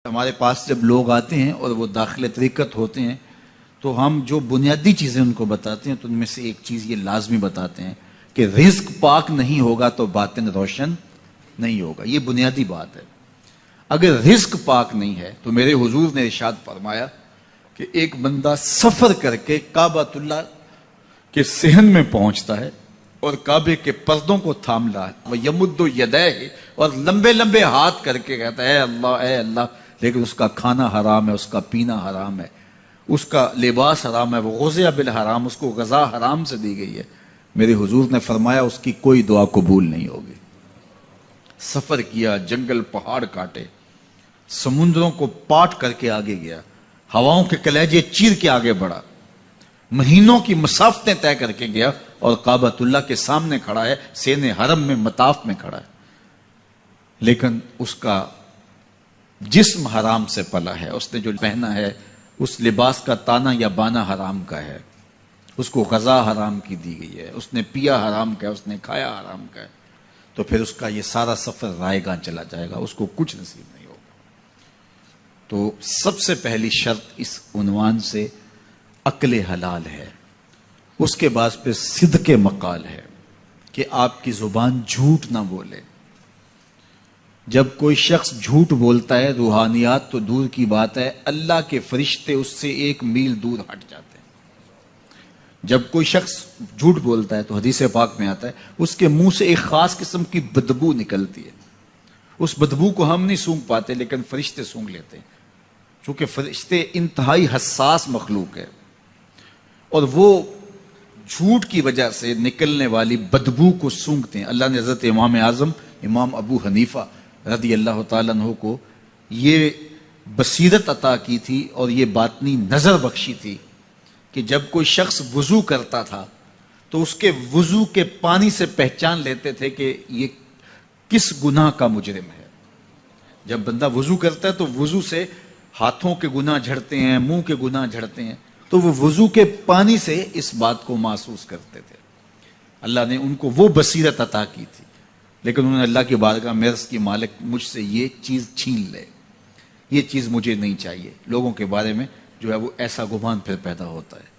ہمارے پاس جب لوگ آتے ہیں اور وہ داخل طریقت ہوتے ہیں تو ہم جو بنیادی چیزیں ان کو بتاتے ہیں تو ان میں سے ایک چیز یہ لازمی بتاتے ہیں کہ رزق پاک نہیں ہوگا تو باطن روشن نہیں ہوگا. یہ بنیادی بات ہے. اگر رزق پاک نہیں ہے تو میرے حضور نے ارشاد فرمایا کہ ایک بندہ سفر کر کے کعبۃ اللہ کے صحن میں پہنچتا ہے اور کعبے کے پردوں کو تھام رہا ہے, وہ یمد یدیہ, اور لمبے لمبے ہاتھ کر کے کہتا ہے اے اللہ, لیکن اس کا کھانا حرام ہے, اس کا پینا حرام ہے, اس کا لباس حرام ہے, وہ غذیہ بالحرام, اس کو غذا حرام سے دی گئی ہے. میرے حضور نے فرمایا اس کی کوئی دعا قبول نہیں ہوگی. سفر کیا, جنگل پہاڑ کاٹے, سمندروں کو پاٹ کر کے آگے گیا, ہواؤں کے کلیجے چیر کے آگے بڑھا, مہینوں کی مسافتیں طے کر کے گیا اور کعبۃ اللہ کے سامنے کھڑا ہے, سین حرم میں مطاف میں کھڑا ہے, لیکن اس کا جسم حرام سے پلا ہے. اس نے جو پہنا ہے اس لباس کا تانا یا بانا حرام کا ہے, اس کو غذا حرام کی دی گئی ہے, اس نے پیا حرام کا ہے, اس نے کھایا حرام کا ہے, تو پھر اس کا یہ سارا سفر رائے گاں چلا جائے گا, اس کو کچھ نصیب نہیں ہوگا. تو سب سے پہلی شرط اس عنوان سے عقل حلال ہے. اس کے بعد پھر صدق مقال ہے کہ آپ کی زبان جھوٹ نہ بولے. جب کوئی شخص جھوٹ بولتا ہے, روحانیات تو دور کی بات ہے, اللہ کے فرشتے اس سے 1 میل دور ہٹ جاتے ہیں. جب کوئی شخص جھوٹ بولتا ہے تو حدیث پاک میں آتا ہے اس کے منہ سے ایک خاص قسم کی بدبو نکلتی ہے. اس بدبو کو ہم نہیں سونگھ پاتے لیکن فرشتے سونگھ لیتے ہیں, چونکہ فرشتے انتہائی حساس مخلوق ہے, اور وہ جھوٹ کی وجہ سے نکلنے والی بدبو کو سونگھتے ہیں. اللہ نے حضرت امام اعظم امام ابو حنیفہ رضی اللہ تعالیٰ عنہ کو یہ بصیرت عطا کی تھی اور یہ باطنی نظر بخشی تھی کہ جب کوئی شخص وضو کرتا تھا تو اس کے وضو کے پانی سے پہچان لیتے تھے کہ یہ کس گناہ کا مجرم ہے. جب بندہ وضو کرتا ہے تو وضو سے ہاتھوں کے گناہ جھڑتے ہیں, منہ کے گناہ جھڑتے ہیں, تو وہ وضو کے پانی سے اس بات کو محسوس کرتے تھے. اللہ نے ان کو وہ بصیرت عطا کی تھی, لیکن انہوں نے اللہ کی بارگاہ میں عرض کی مالک مجھ سے یہ چیز چھین لے, یہ چیز مجھے نہیں چاہیے. لوگوں کے بارے میں جو ہے وہ ایسا گمان پھر پیدا ہوتا ہے.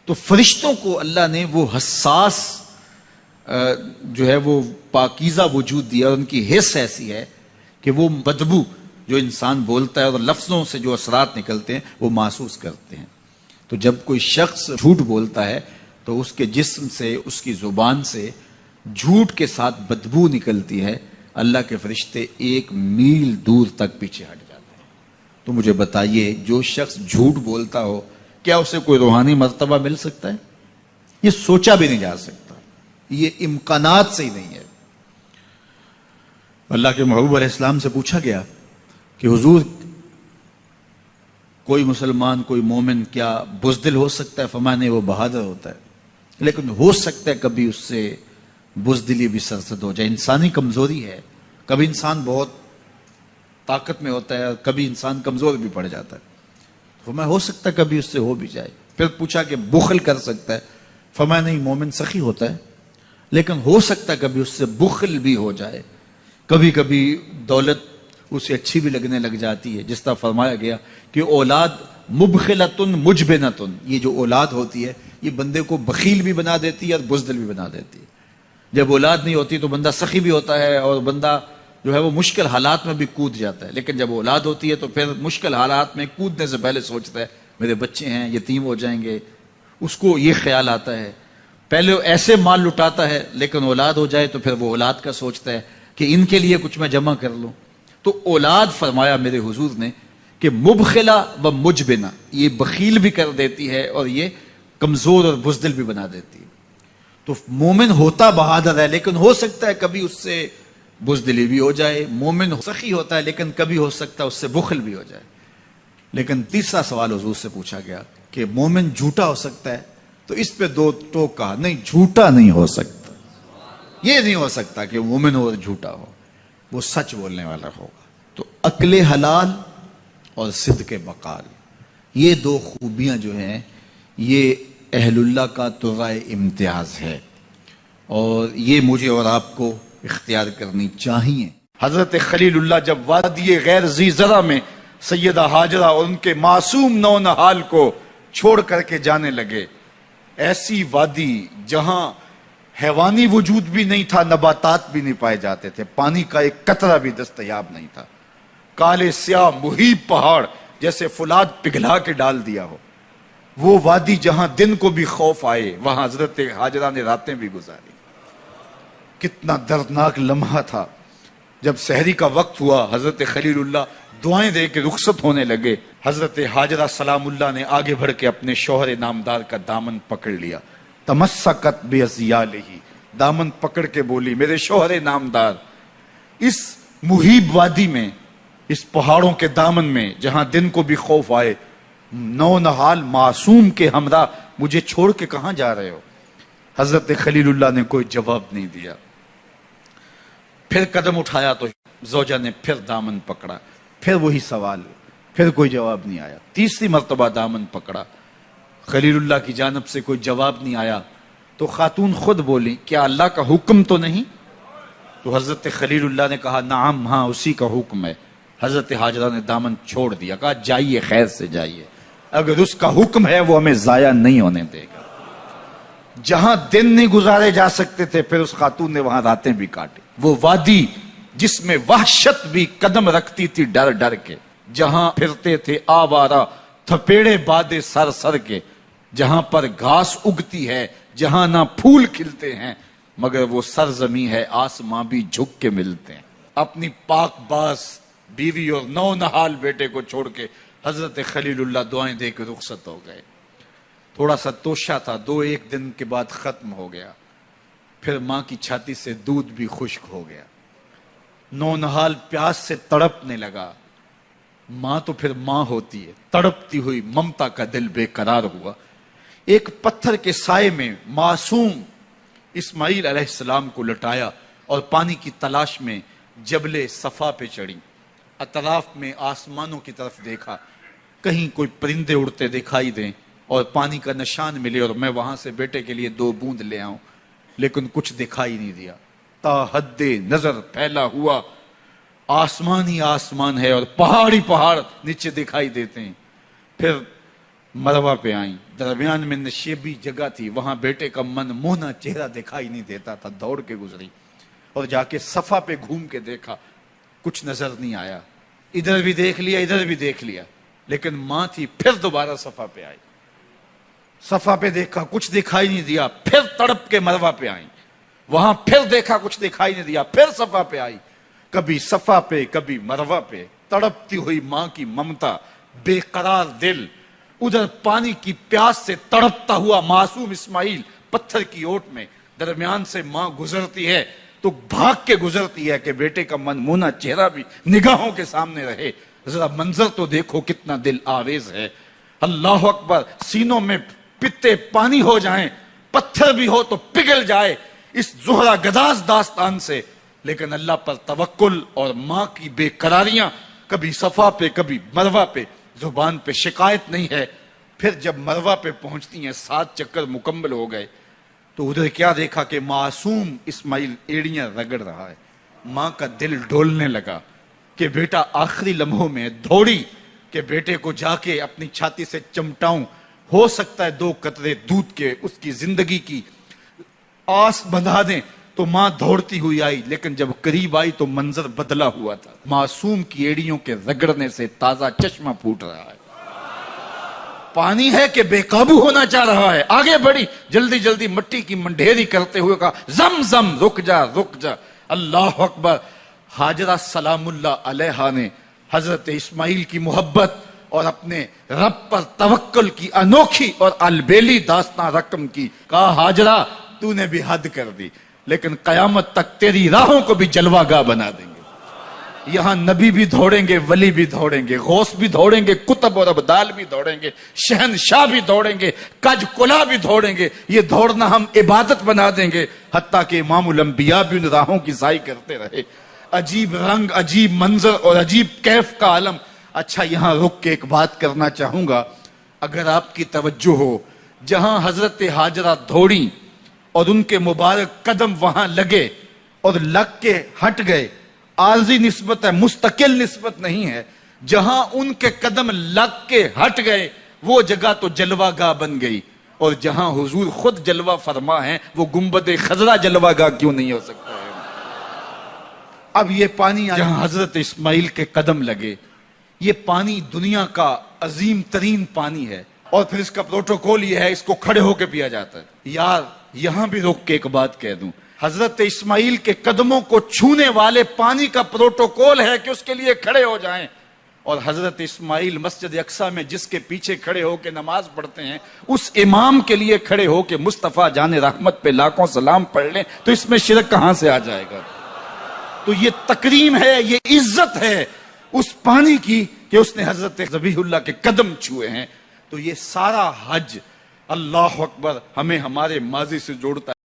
تو فرشتوں کو اللہ نے وہ حساس جو ہے وہ پاکیزہ وجود دیا, اور ان کی حس ایسی ہے کہ وہ بدبو جو انسان بولتا ہے اور لفظوں سے جو اثرات نکلتے ہیں وہ محسوس کرتے ہیں. تو جب کوئی شخص جھوٹ بولتا ہے تو اس کے جسم سے, اس کی زبان سے جھوٹ کے ساتھ بدبو نکلتی ہے. اللہ کے فرشتے 1 میل دور تک پیچھے ہٹ جاتے ہیں. تو مجھے بتائیے, جو شخص جھوٹ بولتا ہو کیا اسے کوئی روحانی مرتبہ مل سکتا ہے؟ یہ سوچا بھی نہیں جا سکتا, یہ امکانات سے ہی نہیں ہے. اللہ کے محبوب علیہ السلام سے پوچھا گیا کہ حضور کوئی مسلمان, کوئی مومن کیا بزدل ہو سکتا ہے؟ فرمایا نہیں, وہ بہادر ہوتا ہے, لیکن ہو سکتا ہے کبھی اس سے بزدلی بھی سرزد ہو جائے. انسانی کمزوری ہے, کبھی انسان بہت طاقت میں ہوتا ہے اور کبھی انسان کمزور بھی پڑ جاتا ہے. فرمایا ہو سکتا ہے کبھی اس سے ہو بھی جائے. پھر پوچھا کہ بخل کر سکتا ہے؟ فرمایا نہیں, مومن سخی ہوتا ہے, لیکن ہو سکتا ہے کبھی اس سے بخل بھی ہو جائے. کبھی کبھی دولت اسے اچھی بھی لگنے لگ جاتی ہے, جس طرح فرمایا گیا کہ اولاد مبخلتن مجبنتن, یہ جو اولاد ہوتی ہے یہ بندے کو بخیل بھی بنا دیتی ہے اور بزدل بھی بنا دیتی ہے. جب اولاد نہیں ہوتی تو بندہ سخی بھی ہوتا ہے اور بندہ جو ہے وہ مشکل حالات میں بھی کود جاتا ہے, لیکن جب اولاد ہوتی ہے تو پھر مشکل حالات میں کودنے سے پہلے سوچتا ہے میرے بچے ہیں یتیم ہو جائیں گے. اس کو یہ خیال آتا ہے, پہلے ایسے مال لٹاتا ہے لیکن اولاد ہو جائے تو پھر وہ اولاد کا سوچتا ہے کہ ان کے لیے کچھ میں جمع کر لوں. تو اولاد فرمایا میرے حضور نے کہ مبخلہ و مجبنہ, یہ بخیل بھی کر دیتی ہے اور یہ کمزور اور بزدل بھی بنا دیتی ہے. تو مومن ہوتا بہادر ہے, لیکن ہو سکتا ہے کبھی اس سے بزدلی بھی ہو جائے. مومن سخی ہوتا ہے لیکن کبھی ہو سکتا ہے اس سے بخل بھی ہو جائے. لیکن تیسرا سوال حضور سے پوچھا گیا کہ مومن جھوٹا ہو سکتا ہے؟ تو اس پہ 2 ٹوک کہا, نہیں جھوٹا نہیں ہو سکتا. یہ نہیں ہو سکتا کہ مومن ہو اور جھوٹا ہو, وہ سچ بولنے والا ہوگا. تو عقل حلال اور صدق مقال, یہ 2 خوبیاں جو ہیں یہ اہل اللہ کا ترائے امتیاز ہے, اور یہ مجھے اور آپ کو اختیار کرنی چاہیے. حضرت خلیل اللہ جب وادی غیر ذی زرع میں سیدہ ہاجرہ اور ان کے معصوم نونہال کو چھوڑ کر کے جانے لگے. ایسی وادی جہاں حیوانی وجود بھی نہیں تھا، نباتات بھی نہیں پائے جاتے تھے، پانی کا ایک قطرہ بھی دستیاب نہیں تھا. کالے سیاہ محیط پہاڑ جیسے فولاد پگھلا کے ڈال دیا ہو. وہ وادی جہاں دن کو بھی خوف آئے، وہاں حضرت ہاجرہ نے راتیں بھی گزاری. کتنا دردناک لمحہ تھا. جب سحری کا وقت ہوا، حضرت خلیل اللہ دعائیں دے کے رخصت ہونے لگے. حضرت ہاجرہ سلام اللہ نے آگے بڑھ کے اپنے شوہر نامدار کا دامن پکڑ لیا. تمسکت بِأَزْيَالِهِ، دامن پکڑ کے بولی، میرے شوہر نامدار، اس محیب وادی میں، اس پہاڑوں کے دامن میں جہاں دن کو بھی خوف آئے، نونہال معصوم کے ہمراہ مجھے چھوڑ کے کہاں جا رہے ہو؟ حضرت خلیل اللہ نے کوئی جواب نہیں دیا. پھر قدم اٹھایا تو زوجہ نے پھر دامن پکڑا، پھر وہی سوال، پھر کوئی جواب نہیں آیا. تیسری مرتبہ دامن پکڑا، خلیل اللہ کی جانب سے کوئی جواب نہیں آیا. تو خاتون خود بولی، کیا اللہ کا حکم تو نہیں؟ تو حضرت خلیل اللہ نے کہا، نعم، ہاں اسی کا حکم ہے. حضرت ہاجرہ نے دامن چھوڑ دیا، کہا جائیے، خیر سے جائیے، اگر اس کا حکم ہے وہ ہمیں ضائع نہیں ہونے دے گا. جہاں دن نہیں گزارے جا سکتے تھے، پھر اس خاتون نے وہاں راتیں بھی کاٹی. وہ وادی جس میں وحشت بھی قدم رکھتی تھی ڈر ڈر کے، جہاں پھرتے تھے آوارہ تھپیڑے بادے سر سر کے، جہاں پر گھاس اگتی ہے، جہاں نہ پھول کھلتے ہیں، مگر وہ سرزمین ہے آسماں بھی جھک کے ملتے ہیں. اپنی پاک باز بیوی اور نونہال بیٹے کو چھوڑ کے حضرت خلیل اللہ دعائیں دے کے رخصت ہو گئے. تھوڑا سا توشہ تھا، 2-1 دن کے بعد ختم ہو گیا. پھر ماں کی چھاتی سے دودھ بھی خشک ہو گیا. نونہال پیاس سے تڑپنے لگا. ماں تو پھر ماں ہوتی ہے، تڑپتی ہوئی ممتا کا دل بے قرار ہوا. ایک پتھر کے سائے میں معصوم اسماعیل علیہ السلام کو لٹایا اور پانی کی تلاش میں جبل صفا پہ چڑھی. اطراف میں آسمانوں کی طرف دیکھا، کہیں کوئی پرندے اڑتے دکھائی دیں اور پانی کا نشان ملے اور میں وہاں سے بیٹے کے لیے 2 بوند لے آؤں، لیکن کچھ دکھائی نہیں دیا. تا حد نظر پھیلا ہوا آسمان ہی آسمان ہے اور پہاڑی پہاڑ نیچے دکھائی دیتے ہیں. پھر مروہ پہ آئیں، درمیان میں نشیبی جگہ تھی، وہاں بیٹے کا من مونا چہرہ دکھائی نہیں دیتا تھا. دوڑ کے گزری اور جا کے صفا پہ گھوم کے دیکھا، کچھ نظر نہیں آیا. ادھر بھی دیکھ لیا، ادھر بھی دیکھ لیا، لیکن ماں تھی. پھر دوبارہ صفا پہ آئی، صفا پہ دیکھا، کچھ دکھائی نہیں دیا. پھر تڑپ کے مروہ پہ آئی، وہاں پھر دیکھا، کچھ دکھائی نہیں دیا. پھر صفا پہ آئی، کبھی صفا پہ کبھی مروہ پہ. تڑپتی ہوئی ماں کی ممتا، بے قرار دل. ادھر پانی کی پیاس سے تڑپتا ہوا معصوم اسماعیل پتھر کی اوٹ میں. درمیان سے ماں گزرتی ہے تو بھاگ کے گزرتی ہے کہ بیٹے کا من مونا چہرہ بھی نگاہوں کے سامنے رہے. ذرا منظر تو دیکھو کتنا دل آویز ہے. اللہ اکبر، سینوں میں پتے پانی ہو جائیں، پتھر بھی ہو تو پگھل جائے اس زہرہ گداز داستان سے. لیکن اللہ پر توکل اور ماں کی بے قراریاں، کبھی صفا پہ کبھی مروہ پہ، زبان پہ شکایت نہیں ہے. پھر جب مروہ پہ پہنچتی ہیں، 7 چکر مکمل ہو گئے، تو ادھر کیا دیکھا کہ معصوم اسماعیل ایڑیاں رگڑ رہا ہے. ماں کا دل ڈولنے لگا کہ بیٹا آخری لمحوں میں. دوڑی کہ بیٹے کو جا کے اپنی چھاتی سے چمٹاؤں، ہو سکتا ہے 2 قطرے دودھ کے اس کی زندگی کی آس بندھا دیں. تو ماں دوڑتی ہوئی آئی، لیکن جب قریب آئی تو منظر بدلا ہوا تھا. معصوم کی ایڑیوں کے رگڑنے سے تازہ چشمہ پھوٹ رہا ہے. پانی ہے کہ بے قابو ہونا چاہ رہا ہے. آگے بڑھی، جلدی جلدی مٹی کی منڈھیری کرتے ہوئے کہا، زم زم، رک جا رک جا. اللہ اکبر. ہاجرہ سلام اللہ علیہا نے حضرت اسماعیل کی محبت اور اپنے رب پر توکل کی انوکھی اور البیلی داستان رقم کی. کہا، ہاجرہ تو نے بھی حد کر دی، لیکن قیامت تک تیری راہوں کو بھی جلوہ گاہ بنا دیں گے. یہاں نبی بھی دوڑیں گے، ولی بھی دوڑیں گے، غوث بھی دوڑیں گے، کتب اور ابدال بھی دوڑیں گے، شہنشاہ بھی دوڑیں گے، کج کلا بھی دوڑیں گے. یہ دوڑنا ہم عبادت بنا دیں گے. حتیٰ کہ امام الانبیاء بھی ان راہوں کی سائی کرتے رہے. عجیب رنگ، عجیب منظر اور عجیب کیف کا عالم. اچھا، یہاں رک کے ایک بات کرنا چاہوں گا، اگر آپ کی توجہ ہو. جہاں حضرت ہاجرہ دوڑی اور ان کے مبارک قدم وہاں لگے اور لگ کے ہٹ گئے، عارضی نسبت ہے، مستقل نسبت نہیں ہے. جہاں ان کے قدم لگ کے ہٹ گئے وہ جگہ تو جلوہ گاہ بن گئی، اور جہاں حضور خود جلوہ فرما ہے وہ گنبد خضرا جلوہ گاہ کیوں نہیں ہو سکتا ہے؟ اب یہ پانی جہاں حضرت اسماعیل کے قدم لگے، یہ پانی دنیا کا عظیم ترین پانی ہے، اور پھر اس کا پروٹوکول یہ ہے، اس کو کھڑے ہو کے پیا جاتا ہے۔ یار یہاں بھی روک کے ایک بات کہہ دوں، حضرت اسماعیل کے قدموں کو چھونے والے پانی کا پروٹوکول ہے کہ اس کے لیے کھڑے ہو جائیں، اور حضرت اسماعیل مسجد اقصی میں جس کے پیچھے کھڑے ہو کے نماز پڑھتے ہیں، اس امام کے لیے کھڑے ہو کے مصطفیٰ جان رحمت پہ لاکھوں سلام پڑھ لیں تو اس میں شرک کہاں سے آ جائے گا؟ تو یہ تکریم ہے، یہ عزت ہے اس پانی کی کہ اس نے حضرت ذبیح اللہ کے قدم چھوئے ہیں۔ تو یہ سارا حج، اللہ اکبر، ہمیں ہمارے ماضی سے جوڑتا ہے۔